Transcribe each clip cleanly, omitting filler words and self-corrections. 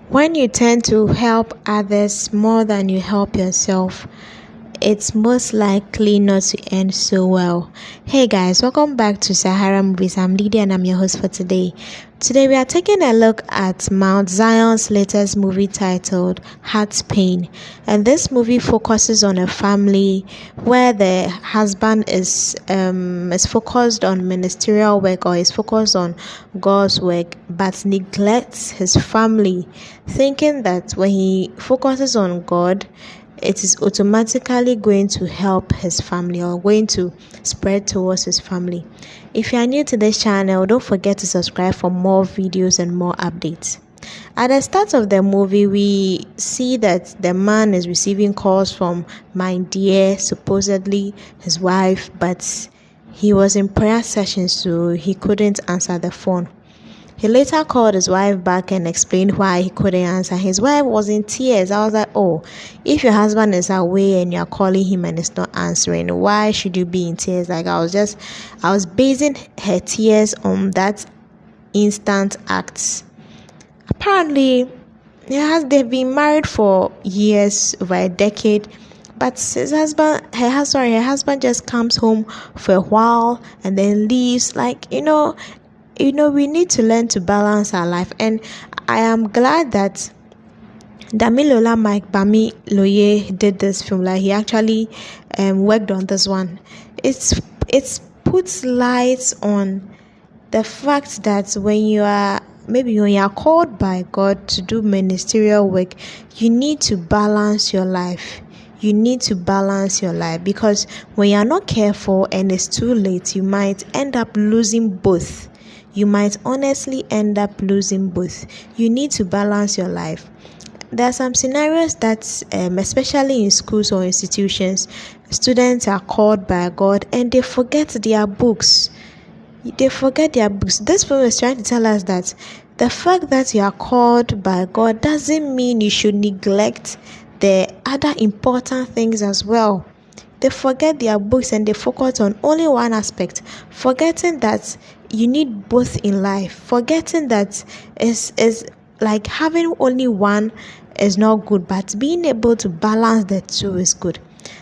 When you tend to help others more than you help yourself, it's most likely not to end so well. Hey guys, welcome back to Sahara Movies. I'm Lydia and I'm your host for today. Today we are taking a look at Mount Zion's latest movie titled Heart's Pain. And this movie focuses on a family where the husband is focused on ministerial work, or is focused on God's work, but neglects his family, thinking that when he focuses on God, it is automatically going to help his family or going to spread towards his family. If you are new to this channel, don't forget to subscribe for more videos and more updates. At the start of the movie, we see that the man is receiving calls from my dear, supposedly his wife, but he was in prayer session, so he couldn't answer the phone. He later called his wife back and explained why he couldn't answer. His wife was in tears. I was like, oh, if your husband is away and you're calling him and it's not answering, why should you be in tears? Like, I was basing her tears on that instant act. Apparently, they've been married for years, over a decade, but her husband just comes home for a while and then leaves. We need to learn to balance our life, and I am glad that Damilola Mike Bami Loye did this film. Like, he actually worked on this one. It's puts lights on the fact that when you are called by God to do ministerial work, you need to balance your life. You need to balance your life, because when you're not careful and it's too late, you might end up losing both. You might honestly end up losing both. You need to balance your life. There are some scenarios that, especially in schools or institutions, students are called by God and they forget their books. This film is trying to tell us that the fact that you are called by God doesn't mean you should neglect the other important things as well. They forget their books and they focus on only one aspect, forgetting that you need both in life. Forgetting that is like having only one is not good, but being able to balance the two is good.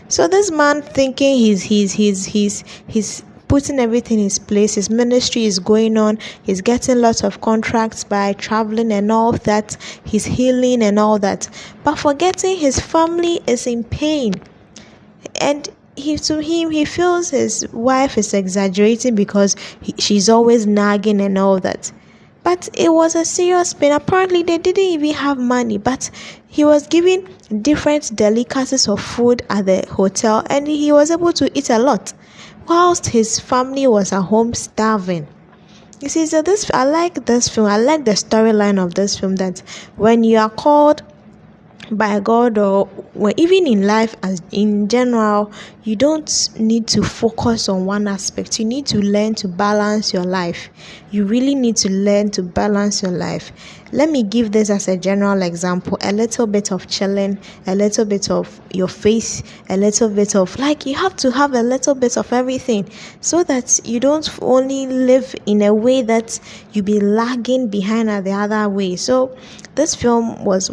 So this man, thinking he's putting everything in his place, his ministry is going on, he's getting lots of contracts by traveling and all that, he's healing and all that, but forgetting his family is in pain. And he feels his wife is exaggerating because she's always nagging and all that. But it was a serious pain. Apparently, they didn't even have money, but he was given different delicacies of food at the hotel, and he was able to eat a lot, whilst his family was at home starving. You see, so I like this film. I like the storyline of this film, that when you are called by God, or even in life as in general, you don't need to focus on one aspect. You need to learn to balance your life. You really need to learn to balance your life. Let me give this as a general example: a little bit of chilling, a little bit of your faith, a little bit of, like, you have to have a little bit of everything, so that you don't only live in a way that you be lagging behind at the other way. So this film was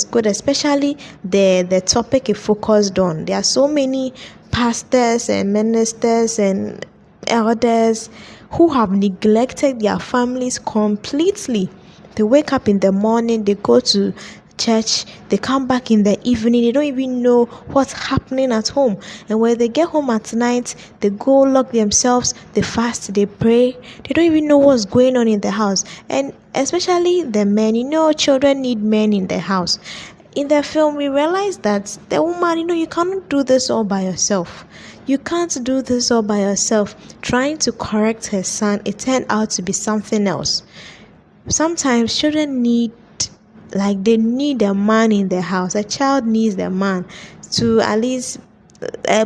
good, especially the topic it focused on. There are so many pastors and ministers and elders who have neglected their families completely. They wake up in the morning, they go to church, they come back in the evening, they don't even know what's happening at home. And when they get home at night, they go lock themselves, they fast, they pray. They don't even know what's going on in the house. And especially the men, children need men in the house. In the film, we realize that the woman, you cannot do this all by yourself. You can't do this all by yourself. Trying to correct her son, it turned out to be something else. Sometimes children need a man in the house. A child needs a man to at least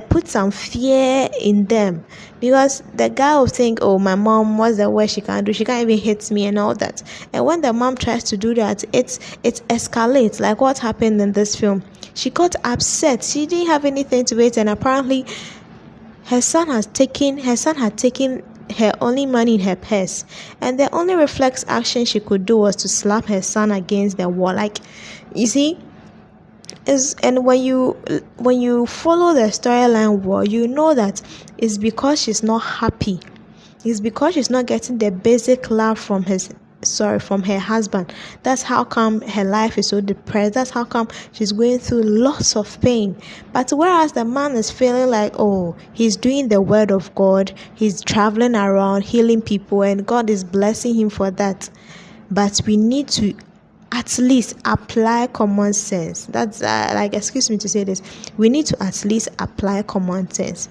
put some fear in them, because the guy will think, oh, my mom, what's the worst she can do? She can't even hit me and all that. And when the mom tries to do that, it escalates, like what happened in this film. She got upset. She didn't have anything to eat, and apparently her son had taken her only money in her purse, and the only reflex action she could do was to slap her son against the wall. Like, you see, and when you follow the storyline well, you know that it's because she's not happy. It's because she's not getting the basic love from her husband. That's how come her life is so depressed. That's how come she's going through lots of pain. But whereas the man is feeling like, oh, he's doing the word of God, he's traveling around healing people, and God is blessing him for that. But we need to at least apply common sense. That's excuse me to say this, we need to at least apply common sense.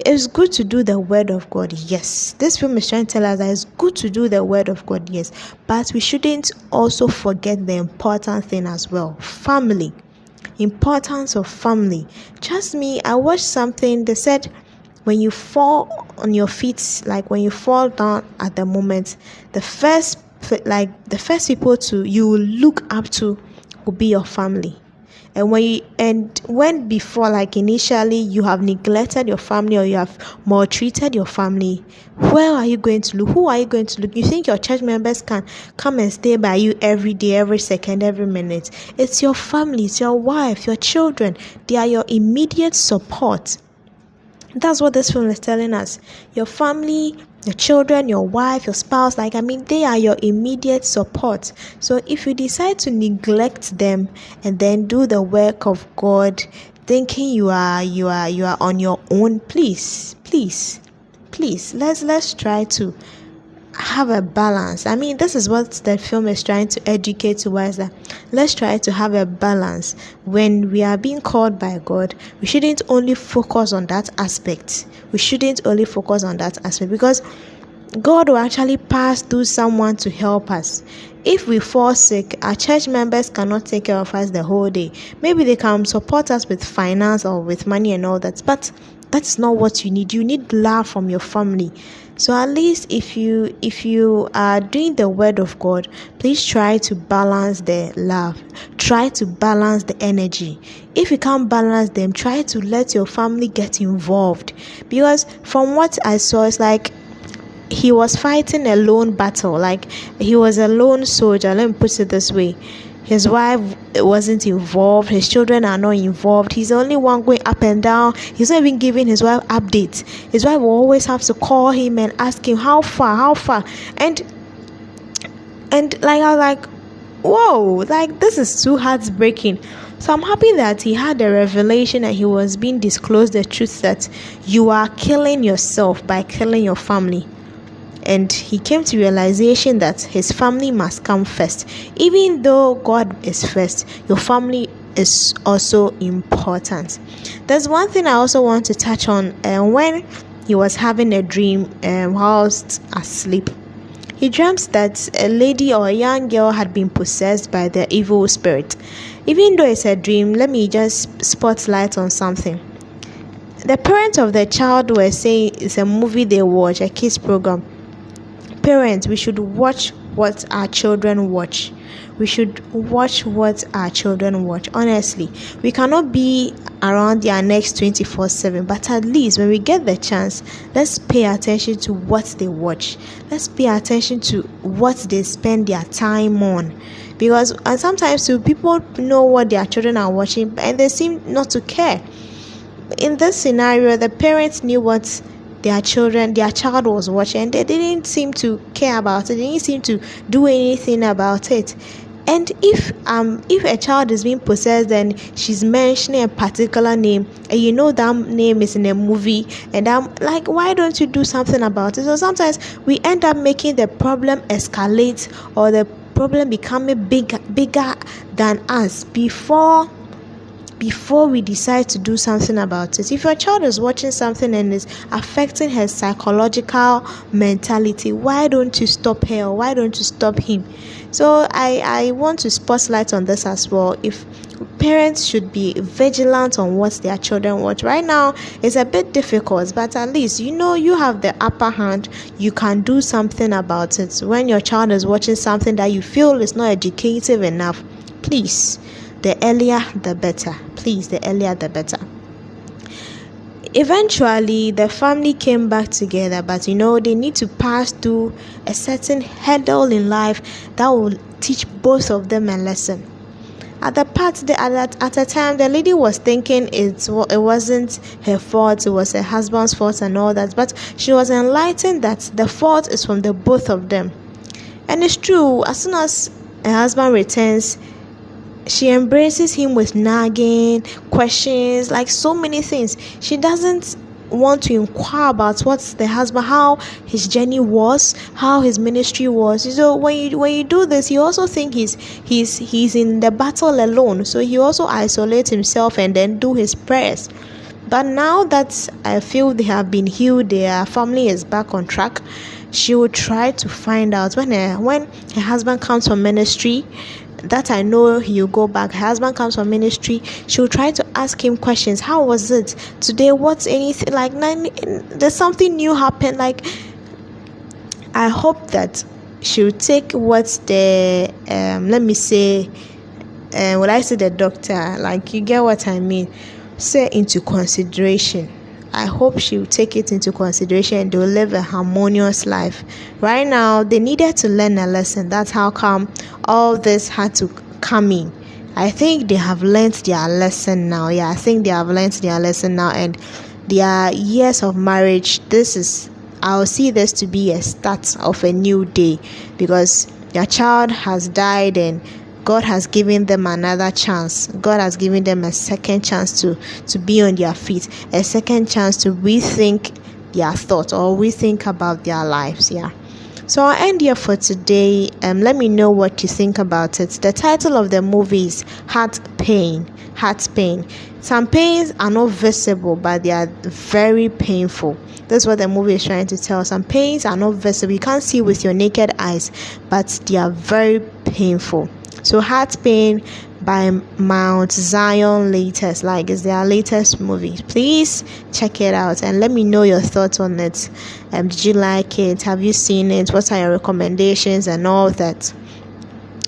It's good to do the word of God, yes. This film is trying to tell us that it's good to do the word of God, yes, but we shouldn't also forget the important thing as well. Family. Importance of family. Trust me, I watched something. They said when you fall on your feet, like when you fall down at the moment, the first people you will look up to will be your family. And when before, like initially, you have neglected your family or you have maltreated your family, where are you going to look? Who are you going to look? You think your church members can come and stay by you every day, every second, every minute? It's your family, it's your wife, your children. They are your immediate support. That's what this film is telling us. Your family, your children, your wife, your spouse, they are your immediate support. So if you decide to neglect them and then do the work of God, thinking you are on your own, please, let's try to have a balance. This is what the film is trying to educate towards, that let's try to have a balance. When we are being called by God, we shouldn't only focus on that aspect. Because God will actually pass through someone to help us. If we fall sick, our church members cannot take care of us the whole day. Maybe they can support us with finance or with money and all that, but that's not what you need. You need love from your family. So at least if you are doing the word of God, please try to balance the love. Try to balance the energy. If you can't balance them, try to let your family get involved. Because from what I saw, it's like he was fighting a lone battle. Like he was a lone soldier. Let me put it this way. His wife wasn't involved. His children are not involved. He's the only one going up and down. He's not even giving his wife updates. His wife will always have to call him and ask him how far. And I was like, whoa, this is too heartbreaking. So I'm happy that he had a revelation and he was being disclosed the truth that you are killing yourself by killing your family. And he came to realization that his family must come first. Even though God is first, your family is also important. There's one thing I also want to touch on. When he was having a dream whilst asleep, he dreamt that a lady or a young girl had been possessed by the evil spirit. Even though it's a dream, let me just spotlight on something. The parents of the child were saying it's a movie they watch, a kids program. Parents, we should watch what our children watch. Honestly, we cannot be around their necks 24/7, but at least when we get the chance, let's pay attention to what they watch. Let's pay attention to what they spend their time on. Because sometimes people know what their children are watching and they seem not to care. In this scenario, the parents knew what their child was watching, and they didn't seem to care about it. They didn't seem to do anything about it. And if a child is being possessed and she's mentioning a particular name, and you know that name is in a movie, and I'm like, why don't you do something about it? So sometimes we end up making the problem escalate, or the problem becoming bigger than us before we decide to do something about it. If your child is watching something and is affecting her psychological mentality, why don't you stop her, or why don't you stop him? So I want to spotlight on this as well. If parents should be vigilant on what their children watch. Right now it's a bit difficult, but at least you have the upper hand. You can do something about it. When your child is watching something that you feel is not educative enough, please, the earlier the better. Eventually, the family came back together, but they need to pass through a certain hurdle in life that will teach both of them a lesson. At the time, the lady was thinking it wasn't her fault, it was her husband's fault and all that, but she was enlightened that the fault is from the both of them. And it's true, as soon as her husband returns, she embraces him with nagging questions, like so many things. She doesn't want to inquire about what's the husband, how his journey was, how his ministry was. So when you do this, you also think he's in the battle alone. So he also isolates himself and then do his prayers. But now that I feel they have been healed, their family is back on track, she will try to find out when her husband comes from ministry. That I know he'll go back. Her husband comes from ministry. She'll try to ask him questions. How was it today? What's anything like? There's something new happened. Like, I hope that she'll take what's the let me say, when I say the doctor, like, you get what I mean, say into consideration. I hope she will take it into consideration and they'll live a harmonious life. Right now, they needed to learn a lesson. That's how come all this had to come in. I think they have learned their lesson now. Yeah, I think they have learned their lesson now. And their years of marriage, I'll see this to be a start of a new day, because their child has died and God has given them another chance. God has given them a second chance to be on their feet, a second chance to rethink their thoughts or rethink about their lives. Yeah. So I'll end here for today. Let me know what you think about it. The title of the movie is Heart Pain. Heart Pain. Some pains are not visible, but they are very painful. That's what the movie is trying to tell. Some pains are not visible. You can't see with your naked eyes, but they are very painful. So Heart Pain by Mount Zion latest, like it's their latest movie. Please check it out and let me know your thoughts on it. Did you like it? Have you seen it? What are your recommendations and all that?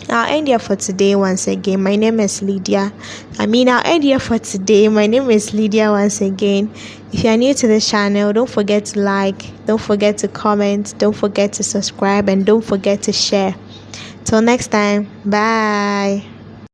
I'll end here for today once again. My name is Lydia. I'll end here for today. My name is Lydia once again. If you are new to this channel, don't forget to like, don't forget to comment, don't forget to subscribe, and don't forget to share. Till next time, bye.